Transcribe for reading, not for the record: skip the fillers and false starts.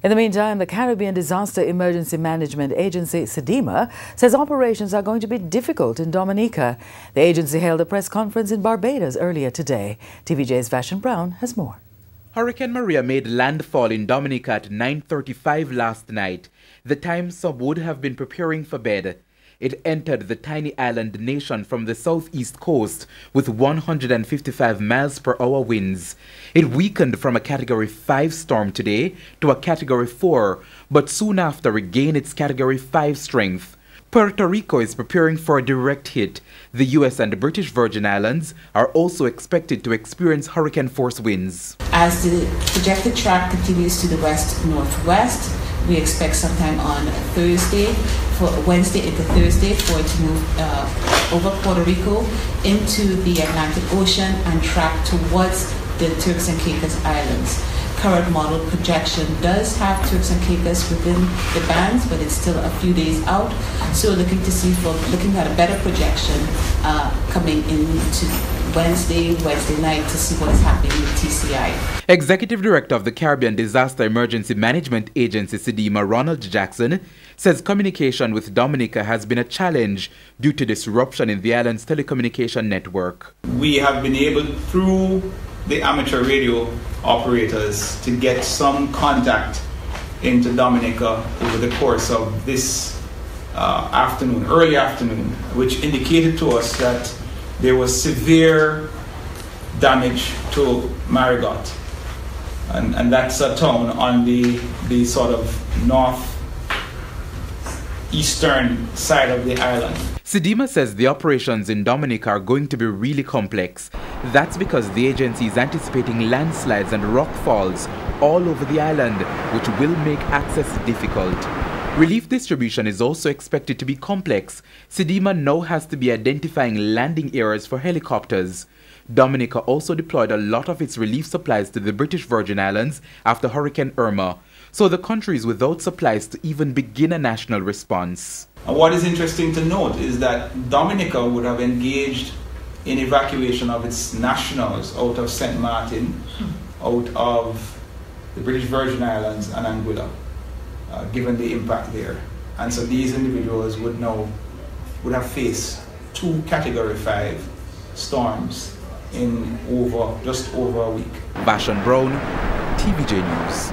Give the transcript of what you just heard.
In the meantime, the Caribbean Disaster Emergency Management Agency, CDEMA, says operations are going to be difficult in Dominica. The agency held a press conference in Barbados earlier today. TVJ's Vashon Brown has more. Hurricane Maria made landfall in Dominica at 9:35 last night, the time some would have been preparing for bed. It entered the tiny island nation from the southeast coast with 155 miles per hour winds. It weakened from a Category 5 storm today to a Category 4, but soon after regained its Category 5 strength. Puerto Rico is preparing for a direct hit. The US and the British Virgin Islands are also expected to experience hurricane-force winds. As the projected track continues to the west-northwest, we expect sometime on Wednesday into Thursday for it to move over Puerto Rico into the Atlantic Ocean and track towards the Turks and Caicos Islands. Current model projection does have Turks and Caicos within the bands, but it's still a few days out. So looking at a better projection coming into Wednesday night to see what is happening with TCI. Executive Director of the Caribbean Disaster Emergency Management Agency, CDEMA, Ronald Jackson, says communication with Dominica has been a challenge due to disruption in the island's telecommunication network. We have been able, through the amateur radio operators, to get some contact into Dominica over the course of this early afternoon, which indicated to us that there was severe damage to Marigot. And that's a town on the sort of northeastern side of the island. CDEMA says the operations in Dominica are going to be really complex. That's because the agency is anticipating landslides and rock falls all over the island, which will make access difficult. Relief distribution is also expected to be complex. CDEMA now has to be identifying landing areas for helicopters. Dominica also deployed a lot of its relief supplies to the British Virgin Islands after Hurricane Irma, so the country is without supplies to even begin a national response. And what is interesting to note is that Dominica would have engaged in evacuation of its nationals out of St. Martin, out of the British Virgin Islands and Anguilla, given the impact there. And so these individuals would have faced 2 Category 5 storms in just over a week. Vashon Brown, TVJ News.